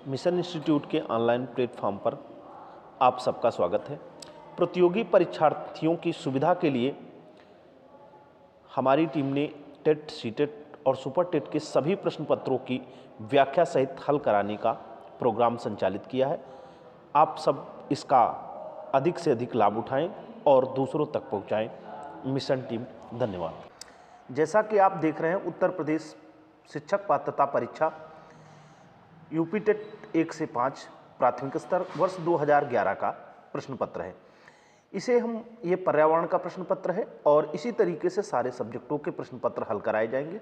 Mission institute के online platform पर आप सबका स्वागत है। प्रतियोगी परीक्षार्थियों की सुविधा के लिए हमारी टीम ने टेट, सीटेट और सुपर टेट के सभी प्रश्न पत्रों की व्याख्या सहित हल कराने का प्रोग्राम संचालित किया है। आप सब इसका अधिक से अधिक लाभ उठाएं और दूसरों तक पहुंचाएं। मिशन टीम धन्यवाद। जैसा कि आप देख रहे हैं, उत्तर प्रदेश शिक्षक पात्रता परीक्षा यूपी टेट 1 से 5 प्राथमिक स्तर वर्ष 2011 का प्रश्न पत्र है। ये पर्यावरण का प्रश्न पत्र है और इसी तरीके से सारे सब्जेक्टों के प्रश्न पत्र हल कराए जाएंगे,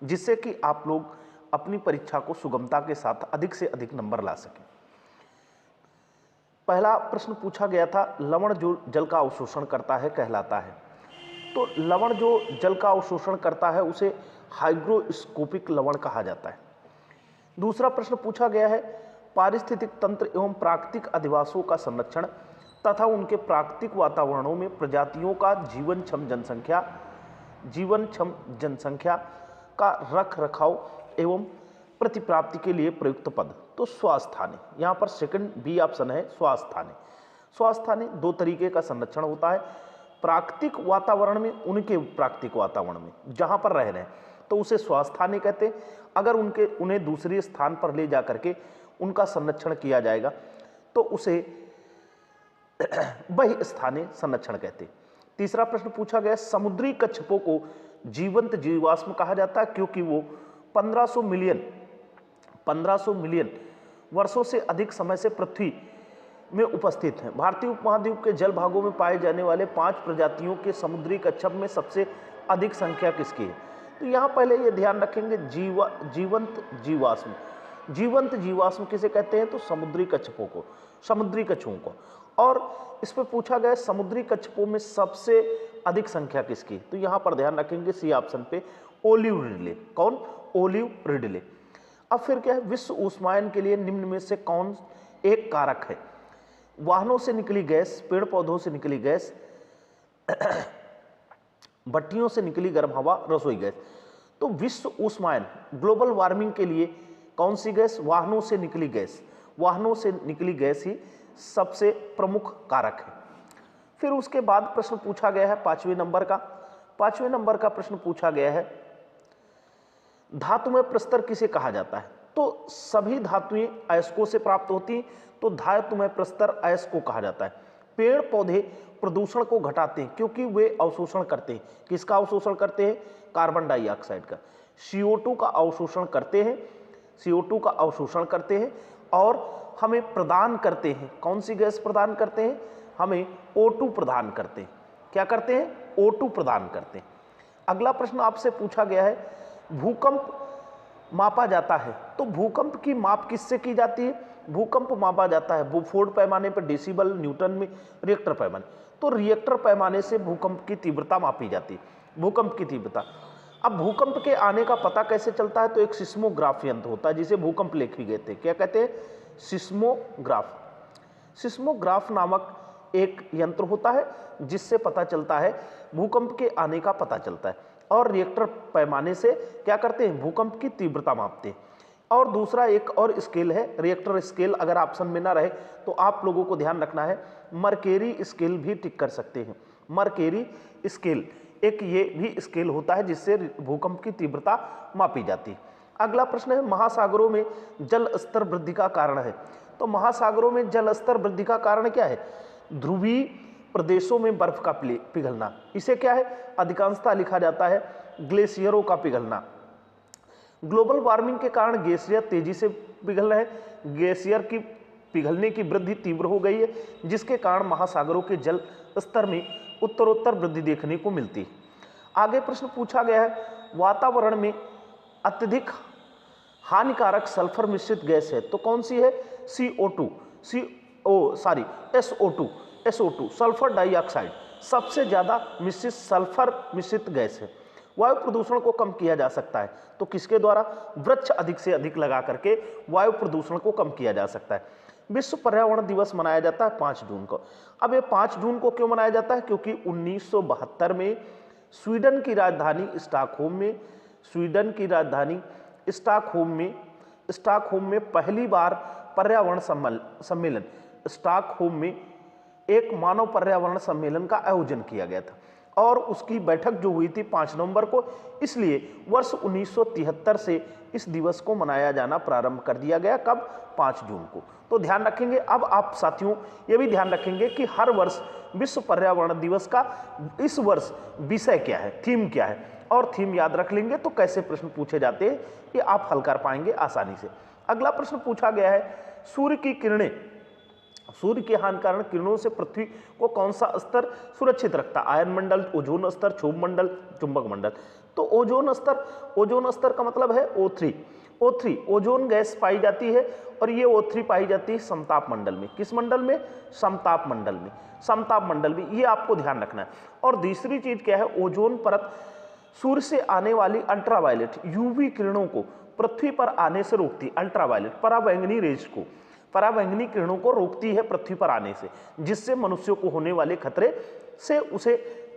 जिससे कि आप लोग अपनी परीक्षा को सुगमता के साथ अधिक से अधिक नंबर ला सकें। पहला प्रश्न पूछा गया था, लवण जो जल का अवशोषण करता है कहलाता है। तो लवण जो जल का अवशोषण करता है उसे हाइग्रोस्कोपिक लवण कहा जाता है। दूसरा प्रश्न पूछा गया है, पारिस्थितिक तंत्र एवं प्राकृतिक अधिवासों का संरक्षण तथा उनके प्राकृतिक वातावरणों में प्रजातियों का जीवन क्षम जनसंख्या का रख रखाव एवं प्रतिप्राप्ति के लिए प्रयुक्त पद। तो स्वास्थाने, यहाँ पर सेकंड बी ऑप्शन है स्वास्थाने। स्वास्थाने दो तरीके का संरक्षण होता है, प्राकृतिक वातावरण में, उनके प्राकृतिक वातावरण में जहाँ पर रह रहे हैं तो उसे स्वास्थाने कहते हैं। अगर उन्हें दूसरे स्थान पर ले जा करके उनका संरक्षण किया जाएगा तो उसे वही स्थानीय संरक्षण कहते हैं। तीसरा प्रश्न पूछा गया, समुद्री कच्छपों को जीवंत जीवाश्म कहा जाता है क्योंकि वो 1500 मिलियन वर्षों से अधिक समय से पृथ्वी में उपस्थित हैं। भारतीय उपमहाद्वीप के जल भागों में पाए जाने वाले 5 प्रजातियों के समुद्री कच्छप में सबसे अधिक संख्या किसकी है? तो यहाँ पहले ये ध्यान रखेंगे, जीवंत जीवाश्म। जीवंत जीवाश्म किसे कहते हैं? तो समुद्री कच्छपों को, समुद्री कछुओं को। और इस पर पूछा गया समुद्री कच्छपों में सबसे अधिक संख्या किसकी? तो यहाँ पर ध्यान रखेंगे सी ऑप्शन पे, ओलिव रिडले। कौन? Olive Ridley. अब फिर क्या है, विश्व ऊष्मायन के लिए निम्न में से कौन एक कारक है? वाहनों से निकली गैस, पेड़ पौधों से निकली गैस, भट्टियों से निकली गर्म हवा, रसोई गैस। तो विश्व ऊष्मायन, ग्लोबल वार्मिंग के लिए कौन सी गैस? वाहनों से निकली गैस। वाहनों से निकली गैस ही सबसे प्रमुख कारक है। फिर उसके बाद प्रश्न पूछा गया है 5वें नंबर का। 5वें नंबर का प्रश्न पूछा गया है, धातुमय प्रस्तर किसे कहा जाता है? तो सभी धातुएं अयस्कों से प्राप्त होती हैं, तो धातुमय प्रस्तर अयस्क को कहा जाता है। पेड़ पौधे प्रदूषण को घटाते हैं क्योंकि वे अवशोषण करते हैं। किसका अवशोषण करते हैं? कार्बन डाइऑक्साइड का। CO2 का अवशोषण करते हैं, CO2 का अवशोषण करते हैं और हमें प्रदान करते हैं। कौन सी गैस प्रदान करते हैं? हमें O2 प्रदान करते हैं। क्या करते हैं? O2 प्रदान करते हैं। अगला प्रश्न आपसे पूछा गया है, भूकंप मापा जाता है, तो भूकंप की माप किससे की जाती है? भूकंप मापा जाता है बुफोर्ड पैमाने पर, डेसिबल, न्यूटन में, रिएक्टर पैमाने। तो रिएक्टर पैमाने से भूकंप की तीव्रता मापी जाती है, भूकंप की तीव्रता। अब भूकंप के आने का पता कैसे चलता है? तो एक सिस्मोग्राफ यंत्र होता है जिसे भूकंप लेखे गए थे। क्या कहते हैं? सिस्मोग्राफ। सिस्मोग्राफ नामक एक यंत्र होता है जिससे पता चलता है, भूकंप के आने का पता चलता है। और रिएक्टर पैमाने से क्या करते हैं? भूकंप की तीव्रता मापते हैं। और दूसरा एक और स्केल है, रिएक्टर स्केल। अगर ऑप्शन में ना रहे तो आप लोगों को ध्यान रखना है, मर्केरी स्केल भी टिक कर सकते हैं। मर्केरी स्केल एक ये भी स्केल होता है जिससे भूकंप की तीव्रता मापी जाती है। अगला प्रश्न है, महासागरों में जल स्तर वृद्धि का कारण है। तो महासागरों में जल स्तर वृद्धि का कारण क्या है? ध्रुवीय प्रदेशों में बर्फ का पिघलना। इसे क्या है? अधिकांशतः लिखा जाता है ग्लेशियरों का पिघलना। ग्लोबल वार्मिंग के कारण ग्लेशियर तेजी से पिघल रहे हैं। ग्लेशियर की पिघलने की वृद्धि तीव्र हो गई है, जिसके कारण महासागरों के जल स्तर में उत्तरोत्तर वृद्धि देखने को मिलती है। आगे प्रश्न पूछा गया है, वातावरण में अत्यधिक हानिकारक सल्फर मिश्रित गैस है, तो कौन सी है? SO2, सल्फर डाइऑक्साइड सबसे ज्यादा मिश्रित सल्फर मिश्रित गैस है। वायु प्रदूषण को कम किया जा सकता है, तो किसके द्वारा? वृक्ष अधिक से अधिक लगा करके वायु प्रदूषण को कम किया जा सकता है। विश्व पर्यावरण दिवस मनाया जाता है 5 जून को। अब ये 5 जून को क्यों मनाया जाता है? क्योंकि 1972 में स्वीडन की राजधानी स्टॉकहोम में स्टॉकहोम में पहली बार पर्यावरण सम्मेलन, स्टॉकहोम में एक मानव पर्यावरण सम्मेलन का आयोजन किया गया था और उसकी बैठक जो हुई थी 5 नवंबर को, इसलिए वर्ष 1973 से इस दिवस को मनाया जाना प्रारंभ कर दिया गया। कब? 5 जून को। तो ध्यान रखेंगे। अब आप साथियों ये भी ध्यान रखेंगे कि हर वर्ष विश्व पर्यावरण दिवस का इस वर्ष विषय क्या है, थीम क्या है, और थीम याद रख लेंगे तो कैसे प्रश्न पूछे जाते हैं ये आप हल कर पाएंगे आसानी से। अगला प्रश्न पूछा गया है, सूर्य की किरणें, सूर्य के हानिकारक किरणों से पृथ्वी को कौन सा स्तर सुरक्षित रखता है? आयन मंडल, ओजोन स्तर, क्षोभ मंडल, चुंबक मंडल। तो ओजोन स्तर का मतलब है O3 ओजोन गैस पाई जाती है और ये O3 पाई जाती है समताप मंडल में। किस मंडल में? समताप मंडल में। समताप मंडल में, ये आपको ध्यान रखना है। और दूसरी चीज क्या है, ओजोन परत सूर्य से आने वाली अल्ट्रावायलेट यूवी किरणों को पृथ्वी पर आने से रोकती है। अल्ट्रावायलेट पराबैंगनी रेज को, पराबैंगनी किरणों को रोकती है पृथ्वी पर आने से, जिससे मनुष्यों को होने वाले खतरे से उसे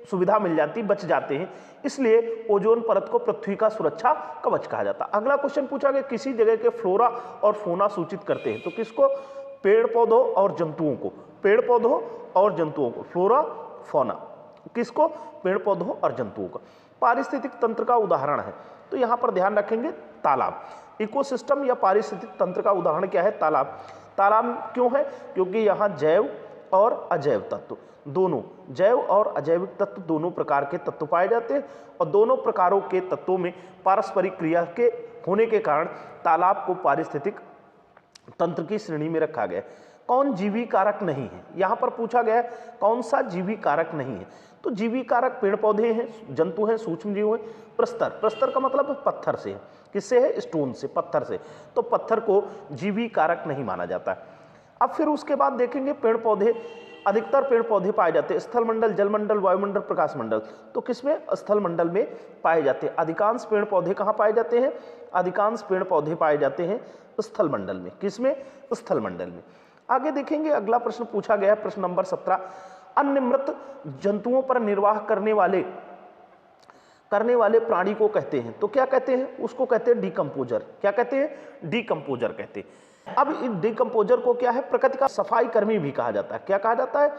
सुविधा मिल जाती, बच जाते हैं। इसलिए ओजोन परत को पृथ्वी का सुरक्षा कवच कहा जाता है। अगला क्वेश्चन पूछा गया, किसी जगह के फ्लोरा और फौना सूचित करते हैं। तो किसको? पेड़ पौधों और जंतुओं को, पेड़ पौधों और जंतुओं को, फ्लोरा फौना। किसको? पेड़ पौधों और जंतुओं का। पारिस्थितिक तंत्र का उदाहरण है, तो यहां पर ध्यान रखेंगे तालाब। इकोसिस्टम या पारिस्थितिक तंत्र का उदाहरण क्या है? तालाब। तालाब क्यों है? क्योंकि यहाँ जैव और अजैव तत्व दोनों, जैव और अजैविक तत्व दोनों प्रकार के तत्व पाए जाते हैं और दोनों प्रकारों के तत्वों में पारस्परिक क्रिया के होने के कारण तालाब को पारिस्थितिक तंत्र की श्रेणी में रखा गया। कौन जीवी कारक नहीं है? यहां पर पूछा गया है कौन सा जीवी कारक नहीं है। तो जीवी कारक पेड़ पौधे हैं, जंतु हैं, सूक्ष्म जीव हैं। प्रस्तर, प्रस्तर का मतलब पत्थर से है। किससे है? स्टोन से, पत्थर से। तो पत्थर को जीवी कारक नहीं माना जाता है। अब फिर उसके बाद देखेंगे पेड़ पौधे, अधिकतर पेड़ पौधे पाए जाते हैं स्थल मंडल, जल मंडल, वायुमंडल, प्रकाश मंडल। तो किसमें? स्थल मंडल में पाए जाते हैं। अधिकांश पेड़ पौधे कहाँ पाए जाते हैं? अधिकांश पेड़ पौधे पाए जाते हैं स्थल मंडल में। किसमें? स्थल मंडल में। आगे देखेंगे, अगला प्रश्न पूछा गया, प्रश्न नंबर 17, अन्य मृत जंतुओं पर निर्वाह करने वाले प्राणी को कहते हैं। तो क्या कहते हैं? उसको कहते हैं डिकम्पोजर। क्या कहते हैं? डिकम्पोजर कहते हैं। अब इस डिकम्पोजर को क्या है? प्रकृति का सफाई कर्मी भी कहा जाता है। क्या कहा जाता है?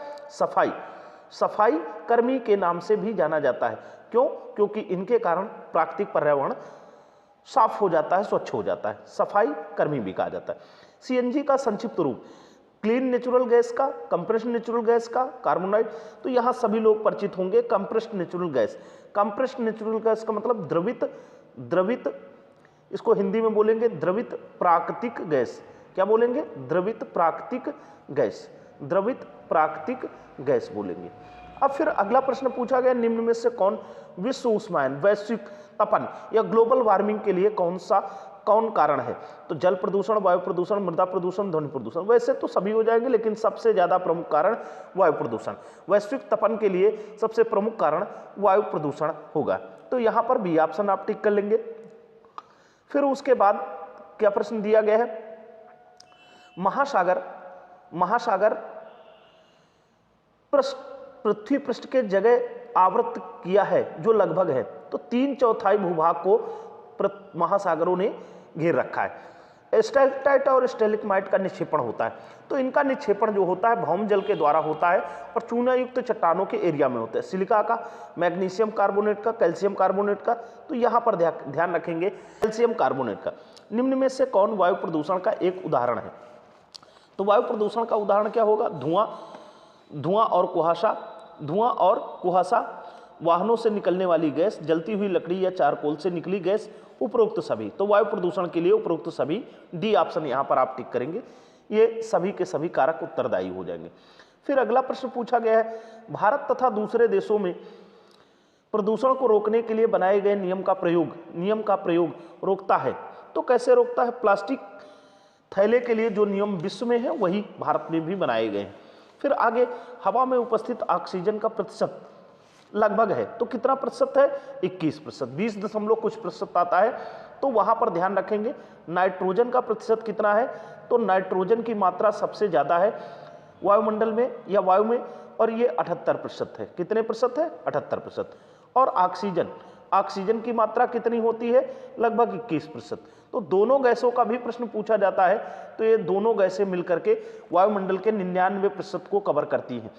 सफाई कर्मी के नाम से भी जाना जाता है। क्यों? क्योंकि इनके कारण प्राकृतिक पर्यावरण साफ हो जाता है, स्वच्छ हो जाता है। सफाई कर्मी भी कहा जाता है। सीएनजी का संक्षिप्त रूप, क्लीन नेचुरल गैस का, कंप्रेस्ड नेचुरल गैस का, कार्बोनाइड। तो यहाँ सभी लोग परिचित होंगे। Compressed natural gas, compressed natural gas का मतलब द्रवित, इसको हिंदी में बोलेंगे द्रवित प्राकृतिक गैस। क्या बोलेंगे? द्रवित प्राकृतिक गैस, द्रवित प्राकृतिक गैस बोलेंगे। अब फिर अगला प्रश्न पूछा गया, निम्न में से कौन विश्व उष्मायन, वैश्विक तपन या ग्लोबल वार्मिंग के लिए कौन कारण है? तो जल प्रदूषण, वायु प्रदूषण, मृदा प्रदूषण, ध्वनि प्रदूषण। वैसे तो सभी हो जाएंगे, लेकिन सबसे ज्यादा प्रमुख कारण वायु प्रदूषण। वैश्विक तपन के लिए सबसे प्रमुख कारण वायु प्रदूषण होगा। तो यहां पर बी ऑप्शन आप टिक कर लेंगे। फिर उसके बाद क्या प्रश्न दिया गया है? महासागर पृथ्वी पृष्ठ के जगह आवृत किया है जो लगभग है। तो 3/4 भूभाग को महासागरों ने घेर रखा है। स्टैलेक्टाइट और स्टैलेग्माइट का निक्षेपण होता है। तो इनका निक्षेपण जो होता है भौम जल के द्वारा होता है और चूना युक्त चट्टानों के एरिया में होता है। सिलिका का, मैग्नीशियम कार्बोनेट का, कैल्शियम कार्बोनेट का। तो यहाँ पर ध्यान रखेंगे कैल्शियम कार्बोनेट का। निम्न में से कौन वायु प्रदूषण का एक उदाहरण है? तो वायु प्रदूषण का उदाहरण क्या होगा? धुआं और कुहासा, वाहनों से निकलने वाली गैस, जलती हुई लकड़ी या चारकोल से निकली गैस, उपरोक्त सभी। तो वायु प्रदूषण के लिए उपरोक्त सभी, डी ऑप्शन यहां पर आप टिक करेंगे। ये सभी के सभी कारक उत्तरदायी हो जाएंगे। फिर अगला प्रश्न पूछा गया है, भारत तथा दूसरे देशों में प्रदूषण को रोकने के लिए बनाए गए नियम का प्रयोग रोकता है। तो कैसे रोकता है? प्लास्टिक थैले के लिए जो नियम विश्व में है वही भारत में भी बनाए गए हैं। फिर आगे, हवा में उपस्थित ऑक्सीजन का प्रतिशत लगभग है। तो कितना प्रतिशत है? 21%, 20 आता है। तो वहां पर ध्यान रखेंगे। नाइट्रोजन का प्रतिशत कितना है? तो नाइट्रोजन की मात्रा सबसे ज्यादा है वायुमंडल में या वायु में, और ये 78% है। कितने प्रतिशत है? 78%। और ऑक्सीजन की मात्रा कितनी होती है? लगभग 21%। तो दोनों गैसों का भी प्रश्न पूछा जाता है, तो ये दोनों गैसें मिलकर के वायुमंडल के 99% को कवर करती हैं।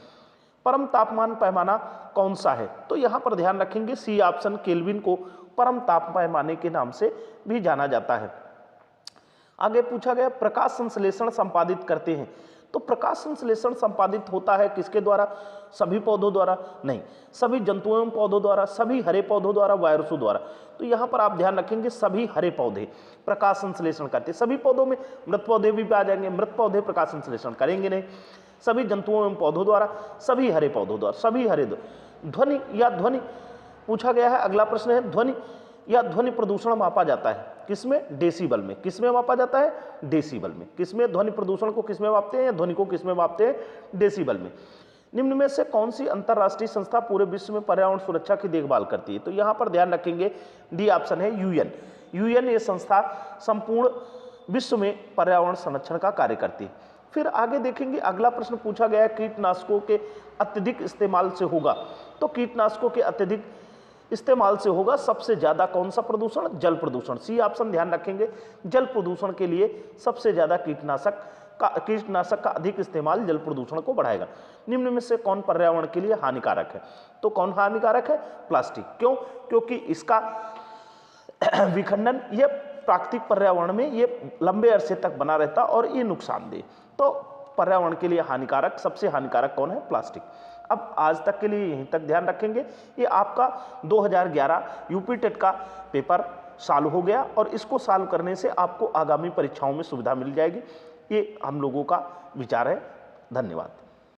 परम तापमान पैमाना कौन सा है? तो यहाँ पर ध्यान रखेंगे सी ऑप्शन, केल्विन को परम ताप पैमाने के नाम से भी जाना जाता है। आगे पूछा गया प्रकाश संश्लेषण संपादित करते हैं, तो प्रकाश संश्लेषण संपादित होता है किसके द्वारा? सभी पौधों द्वारा? नहीं, सभी जंतुओं एवं पौधों द्वारा, सभी हरे पौधों द्वारा, वायरसों द्वारा। तो यहाँ पर आप ध्यान रखेंगे सभी हरे पौधे प्रकाश संश्लेषण करते हैं। सभी पौधों में मृत पौधे भी आ जाएंगे, मृत पौधे प्रकाश संश्लेषण करेंगे नहीं। सभी जंतुओं एवं पौधों द्वारा, सभी हरे पौधों द्वारा, सभी हरे। ध्वनि या ध्वनि पूछा गया है। अगला प्रश्न है ध्वनि या ध्वनि प्रदूषण मापा जाता है किसमें? डेसिबल में। किसमें मापा जाता है? डेसिबल में। किसमें? ध्वनि प्रदूषण को किसमें मापते हैं या ध्वनि को किसमें मापते हैं? डेसिबल में। निम्न में से कौन सी अंतरराष्ट्रीय संस्था पूरे विश्व में पर्यावरण सुरक्षा की देखभाल करती है? तो यहाँ पर ध्यान रखेंगे डी ऑप्शन है यूएन। यूएन ये संस्था संपूर्ण विश्व में पर्यावरण संरक्षण का कार्य करती है। फिर आगे देखेंगे अगला प्रश्न पूछा गया है कीटनाशकों के अत्यधिक इस्तेमाल से होगा, तो कीटनाशकों के अत्यधिक इस्तेमाल से होगा सबसे ज्यादा कौन सा प्रदूषण? जल प्रदूषण। सी ऑप्शन ध्यान रखेंगे, जल प्रदूषण के लिए सबसे ज्यादा कीटनाशक का अधिक इस्तेमाल जल प्रदूषण को बढ़ाएगा। निम्न में से कौन पर्यावरण के लिए हानिकारक है? तो कौन हानिकारक है? प्लास्टिक। क्यों? क्योंकि इसका विखंडन ये प्राकृतिक पर्यावरण में ये लंबे अरसे तक बना रहता और ये नुकसानदेह। तो पर्यावरण के लिए हानिकारक, सबसे हानिकारक कौन है? प्लास्टिक। अब आज तक के लिए यहीं तक ध्यान रखेंगे। ये आपका 2011 यूपी टेट का पेपर सॉल्व हो गया और इसको सॉल्व करने से आपको आगामी परीक्षाओं में सुविधा मिल जाएगी। ये हम लोगों का विचार है। धन्यवाद।